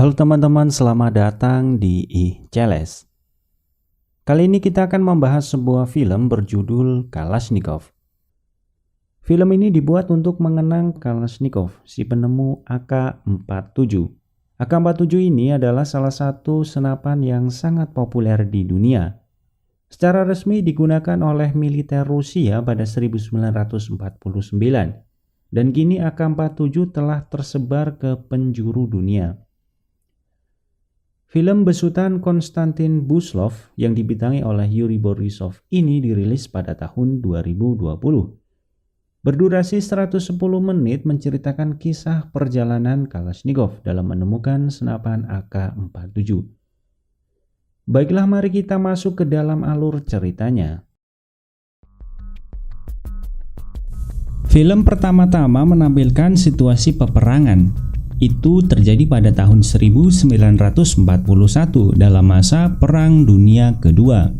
Halo teman-teman, selamat datang di iChallenge. Kali ini kita akan membahas sebuah film berjudul Kalashnikov. Film ini dibuat untuk mengenang Kalashnikov, si penemu AK-47. AK-47 ini adalah salah satu senapan yang sangat populer di dunia. Secara resmi digunakan oleh militer Rusia pada 1949, dan kini AK-47 telah tersebar ke penjuru dunia. Film besutan Konstantin Buslov yang dibintangi oleh Yuri Borisov ini dirilis pada tahun 2020. Berdurasi 110 menit menceritakan kisah perjalanan Kalashnikov dalam menemukan senapan AK-47. Baiklah, mari kita masuk ke dalam alur ceritanya. Film pertama-tama menampilkan situasi peperangan. Itu terjadi pada tahun 1941 dalam masa Perang Dunia Kedua.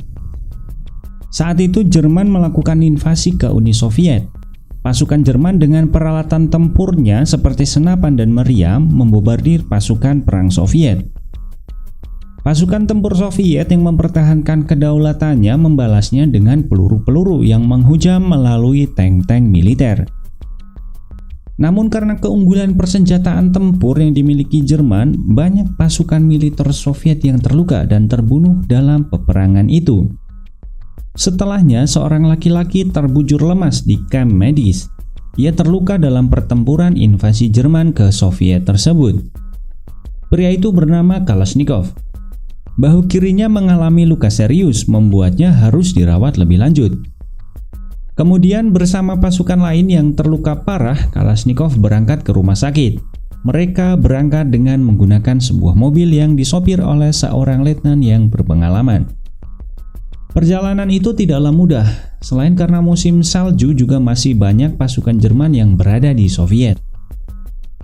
Saat itu Jerman melakukan invasi ke Uni Soviet. Pasukan Jerman dengan peralatan tempurnya seperti senapan dan meriam membombardir pasukan perang Soviet. Pasukan tempur Soviet yang mempertahankan kedaulatannya membalasnya dengan peluru-peluru yang menghujam melalui tank-tank militer. Namun karena keunggulan persenjataan tempur yang dimiliki Jerman, banyak pasukan militer Soviet yang terluka dan terbunuh dalam peperangan itu. Setelahnya, seorang laki-laki terbujur lemas di kamp medis. Ia terluka dalam pertempuran invasi Jerman ke Soviet tersebut. Pria itu bernama Kalashnikov. Bahu kirinya mengalami luka serius, membuatnya harus dirawat lebih lanjut. Kemudian bersama pasukan lain yang terluka parah, Kalashnikov berangkat ke rumah sakit. Mereka berangkat dengan menggunakan sebuah mobil yang disopir oleh seorang letnan yang berpengalaman. Perjalanan itu tidaklah mudah, selain karena musim salju juga masih banyak pasukan Jerman yang berada di Soviet.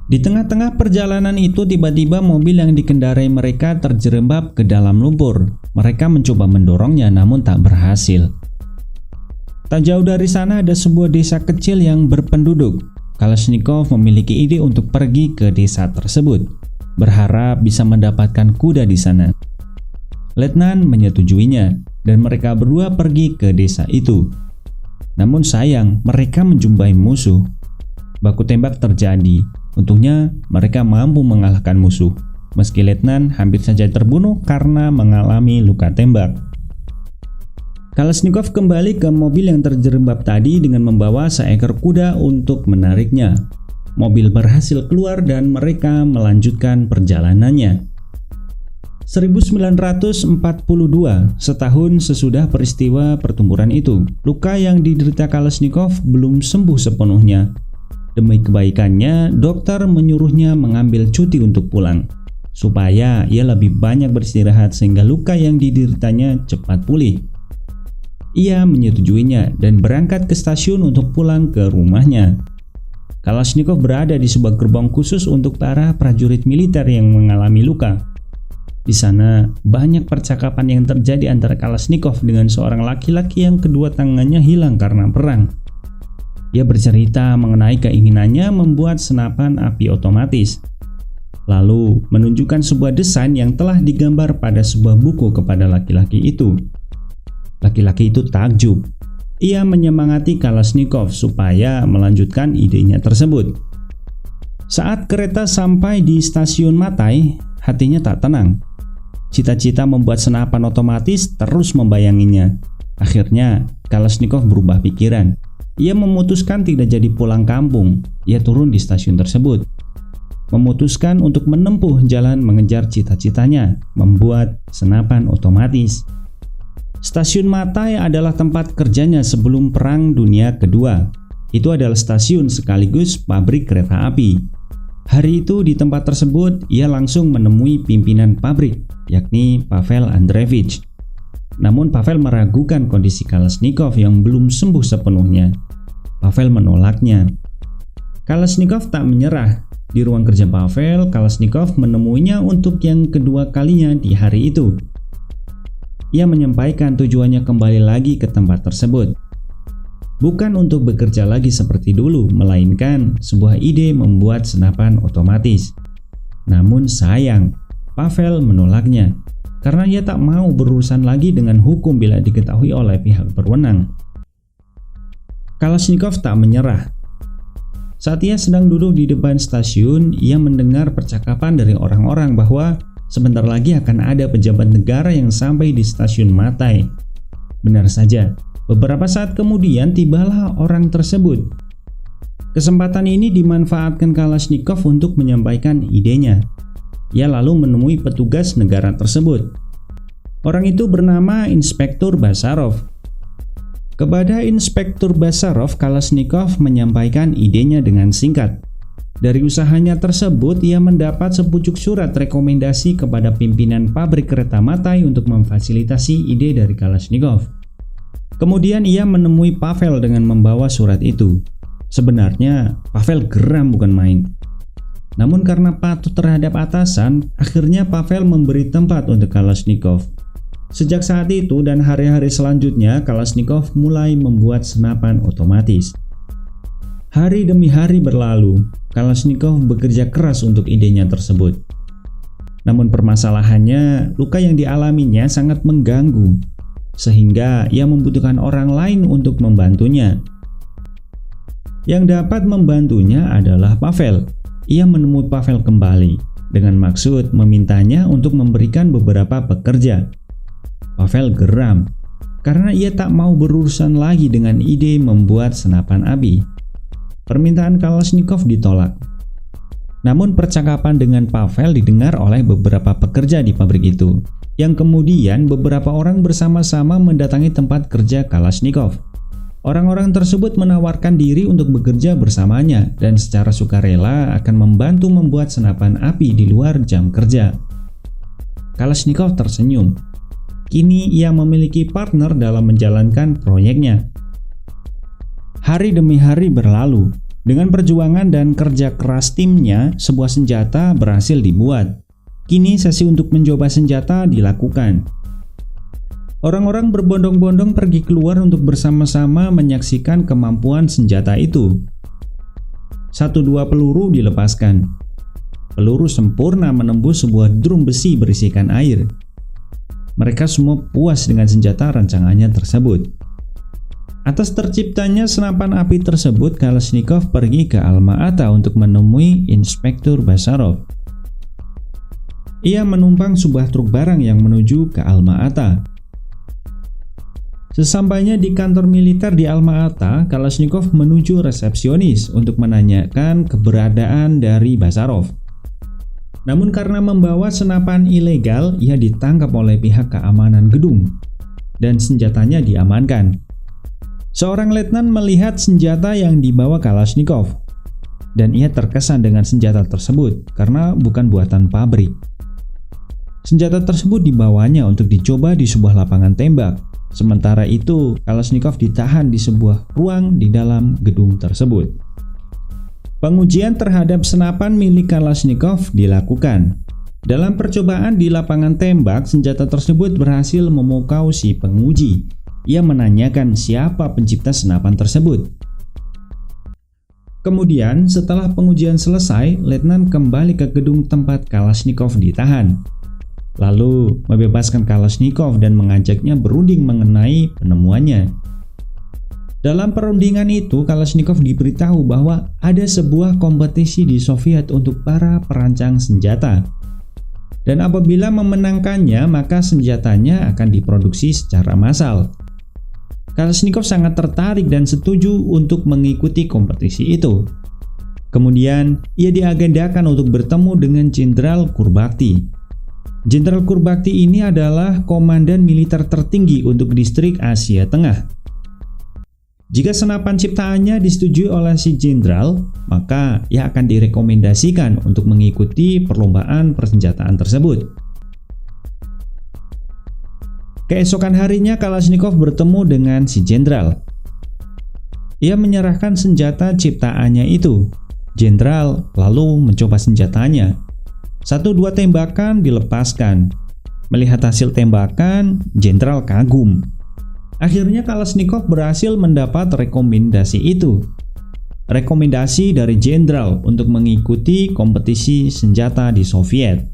Di tengah-tengah perjalanan itu tiba-tiba mobil yang dikendarai mereka terjerembab ke dalam lumpur. Mereka mencoba mendorongnya namun tak berhasil. Tak jauh dari sana ada sebuah desa kecil yang berpenduduk. Kalashnikov memiliki ide untuk pergi ke desa tersebut, berharap bisa mendapatkan kuda di sana. Letnan menyetujuinya, dan mereka berdua pergi ke desa itu. Namun sayang, mereka menjumpai musuh. Baku tembak terjadi. Untungnya mereka mampu mengalahkan musuh, meski letnan hampir saja terbunuh karena mengalami luka tembak. Kalashnikov kembali ke mobil yang terjerembab tadi dengan membawa seekor kuda untuk menariknya. Mobil berhasil keluar dan mereka melanjutkan perjalanannya. 1942, setahun sesudah peristiwa pertempuran itu, luka yang diderita Kalashnikov belum sembuh sepenuhnya. Demi kebaikannya, dokter menyuruhnya mengambil cuti untuk pulang, supaya ia lebih banyak beristirahat sehingga luka yang dideritanya cepat pulih. Ia menyetujuinya dan berangkat ke stasiun untuk pulang ke rumahnya. Kalashnikov berada di sebuah gerbong khusus untuk para prajurit militer yang mengalami luka. Di sana, banyak percakapan yang terjadi antara Kalashnikov dengan seorang laki-laki yang kedua tangannya hilang karena perang. Ia bercerita mengenai keinginannya membuat senapan api otomatis, lalu menunjukkan sebuah desain yang telah digambar pada sebuah buku kepada laki-laki itu. Laki-laki itu takjub. Ia menyemangati Kalashnikov supaya melanjutkan idenya tersebut. Saat kereta sampai di stasiun Matai, hatinya tak tenang. Cita-cita membuat senapan otomatis terus membayanginya. Akhirnya, Kalashnikov berubah pikiran. Ia memutuskan tidak jadi pulang kampung. Ia turun di stasiun tersebut, memutuskan untuk menempuh jalan mengejar cita-citanya, membuat senapan otomatis. Stasiun Matai adalah tempat kerjanya sebelum Perang Dunia Kedua. Itu adalah stasiun sekaligus pabrik kereta api. Hari itu di tempat tersebut ia langsung menemui pimpinan pabrik, yakni Pavel Andreevich. Namun Pavel meragukan kondisi Kalashnikov yang belum sembuh sepenuhnya. Pavel menolaknya. Kalashnikov tak menyerah. Di ruang kerja Pavel, Kalashnikov menemuinya untuk yang kedua kalinya di hari itu. Ia menyampaikan tujuannya kembali lagi ke tempat tersebut. Bukan untuk bekerja lagi seperti dulu, melainkan sebuah ide membuat senapan otomatis. Namun sayang, Pavel menolaknya karena ia tak mau berurusan lagi dengan hukum bila diketahui oleh pihak berwenang. Kalashnikov tak menyerah. Saat ia sedang duduk di depan stasiun, ia mendengar percakapan dari orang-orang bahwa sebentar lagi akan ada pejabat negara yang sampai di stasiun Matai. Benar saja, beberapa saat kemudian tibalah orang tersebut. Kesempatan ini dimanfaatkan Kalashnikov untuk menyampaikan idenya. Ia lalu menemui petugas negara tersebut. Orang itu bernama Inspektur Basarov. Kepada Inspektur Basarov, Kalashnikov menyampaikan idenya dengan singkat. Dari usahanya tersebut, ia mendapat sepucuk surat rekomendasi kepada pimpinan pabrik kereta Matai untuk memfasilitasi ide dari Kalashnikov. Kemudian ia menemui Pavel dengan membawa surat itu. Sebenarnya, Pavel geram bukan main. Namun karena patuh terhadap atasan, akhirnya Pavel memberi tempat untuk Kalashnikov. Sejak saat itu dan hari-hari selanjutnya, Kalashnikov mulai membuat senapan otomatis. Hari demi hari berlalu, Kalashnikov bekerja keras untuk idenya tersebut. Namun permasalahannya, luka yang dialaminya sangat mengganggu, sehingga ia membutuhkan orang lain untuk membantunya. Yang dapat membantunya adalah Pavel. Ia menemui Pavel kembali dengan maksud memintanya untuk memberikan beberapa pekerja. Pavel geram karena ia tak mau berurusan lagi dengan ide membuat senapan api. Permintaan Kalashnikov ditolak. Namun percakapan dengan Pavel didengar oleh beberapa pekerja di pabrik itu, yang kemudian beberapa orang bersama-sama mendatangi tempat kerja Kalashnikov. Orang-orang tersebut menawarkan diri untuk bekerja bersamanya dan secara sukarela akan membantu membuat senapan api di luar jam kerja. Kalashnikov tersenyum. Kini ia memiliki partner dalam menjalankan proyeknya. Hari demi hari berlalu. Dengan perjuangan dan kerja keras timnya, sebuah senjata berhasil dibuat. Kini sesi untuk mencoba senjata dilakukan. Orang-orang berbondong-bondong pergi keluar untuk bersama-sama menyaksikan kemampuan senjata itu. 1-2 peluru dilepaskan. Peluru sempurna menembus sebuah drum besi berisikan air. Mereka semua puas dengan senjata rancangannya tersebut. Atas terciptanya senapan api tersebut, Kalashnikov pergi ke Alma-Ata untuk menemui Inspektur Basarov. Ia menumpang sebuah truk barang yang menuju ke Alma-Ata. Sesampainya di kantor militer di Alma-Ata, Kalashnikov menuju resepsionis untuk menanyakan keberadaan dari Basarov. Namun karena membawa senapan ilegal, ia ditangkap oleh pihak keamanan gedung dan senjatanya diamankan. Seorang letnan melihat senjata yang dibawa Kalashnikov dan ia terkesan dengan senjata tersebut karena bukan buatan pabrik. Senjata tersebut dibawanya untuk dicoba di sebuah lapangan tembak. Sementara itu, Kalashnikov ditahan di sebuah ruang di dalam gedung tersebut. Pengujian terhadap senapan milik Kalashnikov dilakukan. Dalam percobaan di lapangan tembak, senjata tersebut berhasil memukau si penguji. Ia menanyakan siapa pencipta senapan tersebut. Kemudian, setelah pengujian selesai, letnan kembali ke gedung tempat Kalashnikov ditahan. Lalu membebaskan Kalashnikov dan mengajaknya berunding mengenai penemuannya. Dalam perundingan itu, Kalashnikov diberitahu bahwa ada sebuah kompetisi di Soviet untuk para perancang senjata. Dan apabila memenangkannya, maka senjatanya akan diproduksi secara massal. Kalashnikov sangat tertarik dan setuju untuk mengikuti kompetisi itu. Kemudian, ia diagendakan untuk bertemu dengan Jenderal Kurbakti. Jenderal Kurbakti ini adalah komandan militer tertinggi untuk distrik Asia Tengah. Jika senapan ciptaannya disetujui oleh si jenderal, maka ia akan direkomendasikan untuk mengikuti perlombaan persenjataan tersebut. Keesokan harinya Kalashnikov bertemu dengan si jenderal. Ia menyerahkan senjata ciptaannya itu. Jenderal lalu mencoba senjatanya. 1-2 tembakan dilepaskan. Melihat hasil tembakan, jenderal kagum. Akhirnya Kalashnikov berhasil mendapat rekomendasi itu. Rekomendasi dari jenderal untuk mengikuti kompetisi senjata di Soviet.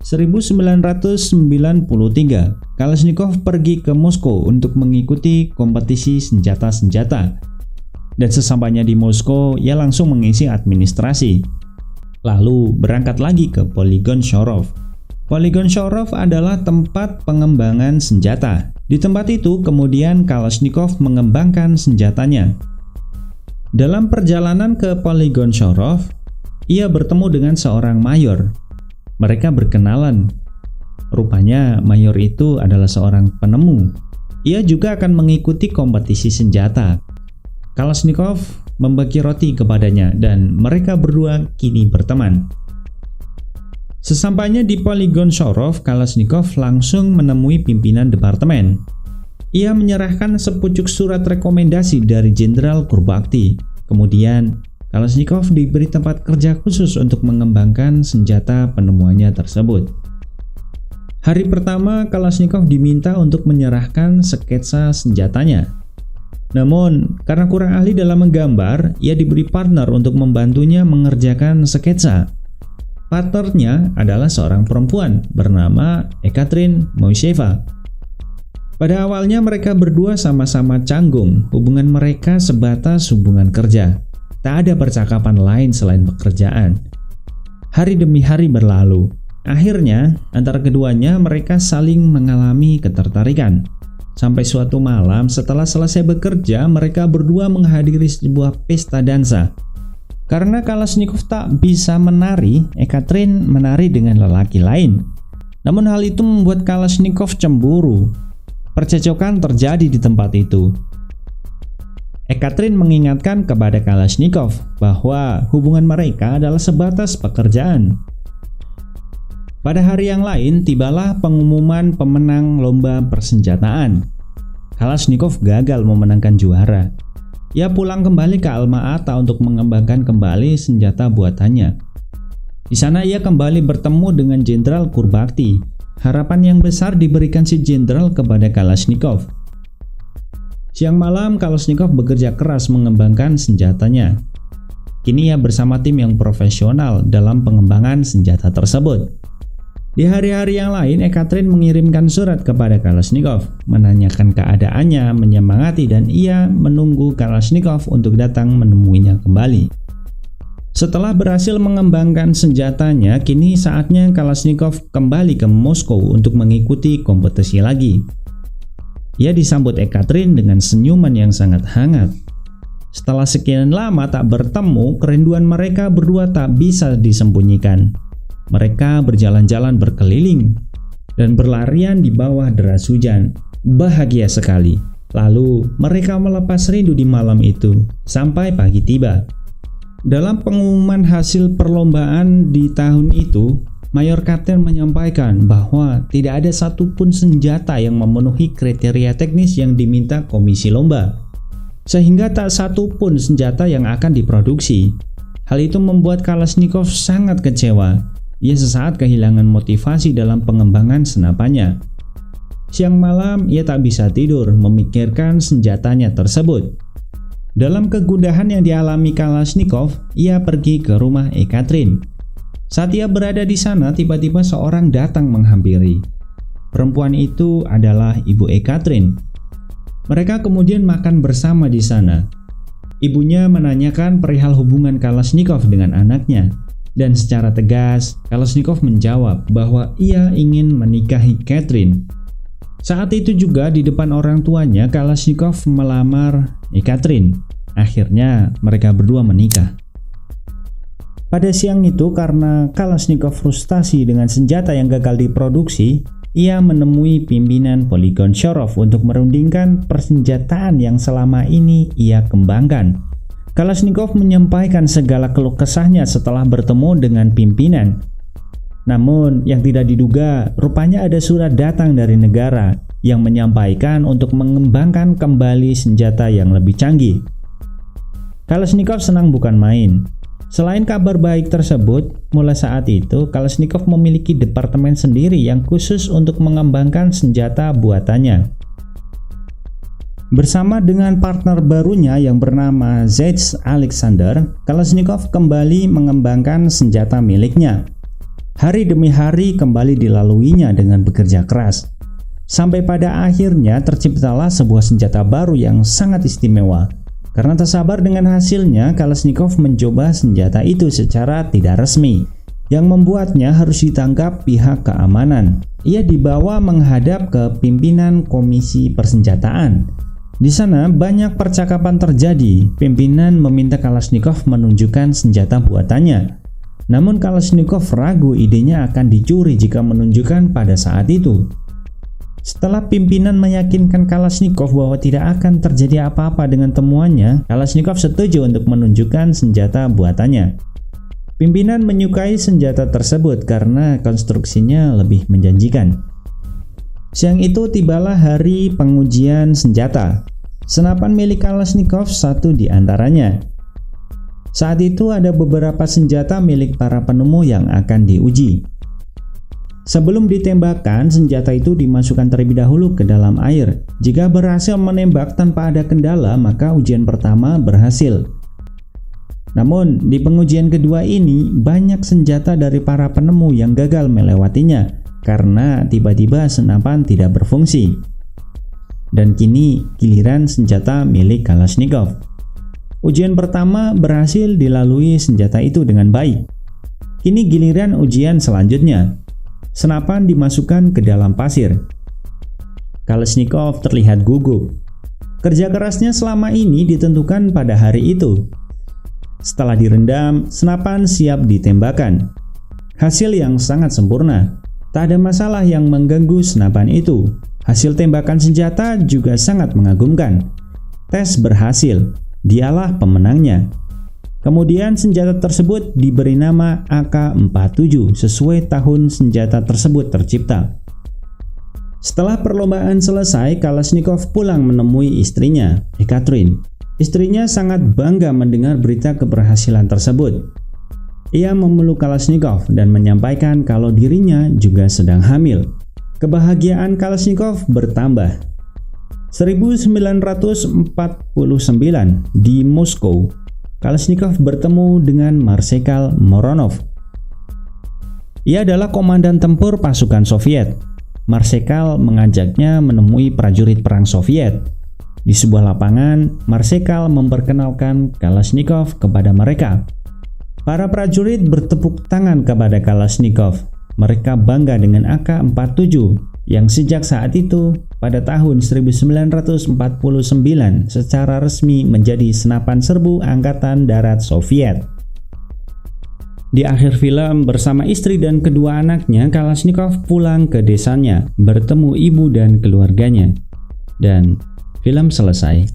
1993, Kalashnikov pergi ke Moskow untuk mengikuti kompetisi senjata-senjata. Dan sesampainya di Moskow, ia langsung mengisi administrasi. Lalu berangkat lagi ke Poligon Shorov. Poligon Shorov adalah tempat pengembangan senjata. Di tempat itu kemudian Kalashnikov mengembangkan senjatanya. Dalam perjalanan ke Poligon Shorov, ia bertemu dengan seorang mayor. Mereka berkenalan. Rupanya mayor itu adalah seorang penemu. Ia juga akan mengikuti kompetisi senjata. Kalashnikov membagi roti kepadanya dan mereka berdua kini berteman. Sesampainya di Poligon Shorov, Kalashnikov langsung menemui pimpinan departemen. Ia menyerahkan sepucuk surat rekomendasi dari Jenderal Kurbakti. Kemudian, Kalashnikov diberi tempat kerja khusus untuk mengembangkan senjata penemuannya tersebut. Hari pertama, Kalashnikov diminta untuk menyerahkan sketsa senjatanya. Namun, karena kurang ahli dalam menggambar, ia diberi partner untuk membantunya mengerjakan sketsa. Partnernya adalah seorang perempuan bernama Ekaterina Moiseva. Pada awalnya mereka berdua sama-sama canggung, hubungan mereka sebatas hubungan kerja. Tak ada percakapan lain selain pekerjaan. Hari demi hari berlalu. Akhirnya, antara keduanya mereka saling mengalami ketertarikan. Sampai suatu malam setelah selesai bekerja, mereka berdua menghadiri sebuah pesta dansa. Karena Kalashnikov tak bisa menari, Ekaterina menari dengan lelaki lain. Namun hal itu membuat Kalashnikov cemburu. Percecokan terjadi di tempat itu. Ekaterina mengingatkan kepada Kalashnikov bahwa hubungan mereka adalah sebatas pekerjaan. Pada hari yang lain, tibalah pengumuman pemenang lomba persenjataan. Kalashnikov gagal memenangkan juara. Ia pulang kembali ke Alma-Ata untuk mengembangkan kembali senjata buatannya. Di sana ia kembali bertemu dengan Jenderal Kurbakti. Harapan yang besar diberikan si jenderal kepada Kalashnikov. Siang malam, Kalashnikov bekerja keras mengembangkan senjatanya. Kini ia bersama tim yang profesional dalam pengembangan senjata tersebut. Di hari-hari yang lain, Ekaterina mengirimkan surat kepada Kalashnikov, menanyakan keadaannya, menyemangati, dan ia menunggu Kalashnikov untuk datang menemuinya kembali. Setelah berhasil mengembangkan senjatanya, kini saatnya Kalashnikov kembali ke Moskow untuk mengikuti kompetisi lagi. Ia disambut Ekaterina dengan senyuman yang sangat hangat. Setelah sekian lama tak bertemu, kerinduan mereka berdua tak bisa disembunyikan. Mereka berjalan-jalan berkeliling dan berlarian di bawah deras hujan. Bahagia sekali. Lalu mereka melepas rindu di malam itu sampai pagi tiba. Dalam pengumuman hasil perlombaan di tahun itu, Mayor Kapten menyampaikan bahwa tidak ada satupun senjata yang memenuhi kriteria teknis yang diminta komisi lomba, sehingga tak satupun senjata yang akan diproduksi. Hal itu membuat Kalashnikov sangat kecewa. Ia sesaat kehilangan motivasi dalam pengembangan senapannya. Siang malam ia tak bisa tidur memikirkan senjatanya tersebut. Dalam kegundahan yang dialami Kalashnikov, ia pergi ke rumah Ekaterina. Saat ia berada di sana, tiba-tiba seorang datang menghampiri. Perempuan itu adalah ibu Ekaterina. Mereka kemudian makan bersama di sana. Ibunya menanyakan perihal hubungan Kalashnikov dengan anaknya. Dan secara tegas, Kalashnikov menjawab bahwa ia ingin menikahi Ekaterina. Saat itu juga di depan orang tuanya, Kalashnikov melamar Ekaterina. Akhirnya mereka berdua menikah. Pada siang itu, karena Kalashnikov frustasi dengan senjata yang gagal diproduksi, ia menemui pimpinan Poligon Shorov untuk merundingkan persenjataan yang selama ini ia kembangkan. Kalashnikov menyampaikan segala keluh kesahnya setelah bertemu dengan pimpinan. Namun yang tidak diduga, rupanya ada surat datang dari negara yang menyampaikan untuk mengembangkan kembali senjata yang lebih canggih. Kalashnikov senang bukan main. Selain kabar baik tersebut, mulai saat itu Kalashnikov memiliki departemen sendiri yang khusus untuk mengembangkan senjata buatannya. Bersama dengan partner barunya yang bernama Zayts Alexander, Kalashnikov kembali mengembangkan senjata miliknya. Hari demi hari kembali dilaluinya dengan bekerja keras. Sampai pada akhirnya terciptalah sebuah senjata baru yang sangat istimewa. Karena tak sabar dengan hasilnya, Kalashnikov mencoba senjata itu secara tidak resmi, yang membuatnya harus ditangkap pihak keamanan. Ia dibawa menghadap ke pimpinan Komisi Persenjataan. Di sana banyak percakapan terjadi. Pimpinan meminta Kalashnikov menunjukkan senjata buatannya. Namun Kalashnikov ragu idenya akan dicuri jika menunjukkan pada saat itu. Setelah pimpinan meyakinkan Kalashnikov bahwa tidak akan terjadi apa-apa dengan temuannya, Kalashnikov setuju untuk menunjukkan senjata buatannya. Pimpinan menyukai senjata tersebut karena konstruksinya lebih menjanjikan. Siang itu tibalah hari pengujian senjata. Senapan milik Kalashnikov satu di antaranya. Saat itu ada beberapa senjata milik para penemu yang akan diuji. Sebelum ditembakkan, senjata itu dimasukkan terlebih dahulu ke dalam air. Jika berhasil menembak tanpa ada kendala, maka ujian pertama berhasil. Namun, di pengujian kedua ini, banyak senjata dari para penemu yang gagal melewatinya karena tiba-tiba senapan tidak berfungsi. Dan kini giliran senjata milik Kalashnikov. Ujian pertama berhasil dilalui senjata itu dengan baik. Kini giliran ujian selanjutnya. Senapan dimasukkan ke dalam pasir. Kalashnikov terlihat gugup. Kerja kerasnya selama ini ditentukan pada hari itu. Setelah direndam, senapan siap ditembakkan. Hasil yang sangat sempurna. Tak ada masalah yang mengganggu senapan itu. Hasil tembakan senjata juga sangat mengagumkan. Tes berhasil. Dialah pemenangnya. Kemudian senjata tersebut diberi nama AK-47 sesuai tahun senjata tersebut tercipta. Setelah perlombaan selesai, Kalashnikov pulang menemui istrinya, Ekaterina. Istrinya sangat bangga mendengar berita keberhasilan tersebut. Ia memeluk Kalashnikov dan menyampaikan kalau dirinya juga sedang hamil. Kebahagiaan Kalashnikov bertambah. 1949 di Moskow, Kalashnikov bertemu dengan Marsekal Moronov. Ia adalah komandan tempur pasukan Soviet. Marsekal mengajaknya menemui prajurit perang Soviet. Di sebuah lapangan, Marsekal memperkenalkan Kalashnikov kepada mereka. Para prajurit bertepuk tangan kepada Kalashnikov. Mereka bangga dengan AK-47 yang sejak saat itu pada tahun 1949 secara resmi menjadi senapan serbu Angkatan Darat Soviet. Di akhir film, bersama istri dan kedua anaknya, Kalashnikov pulang ke desanya, bertemu ibu dan keluarganya. Dan film selesai.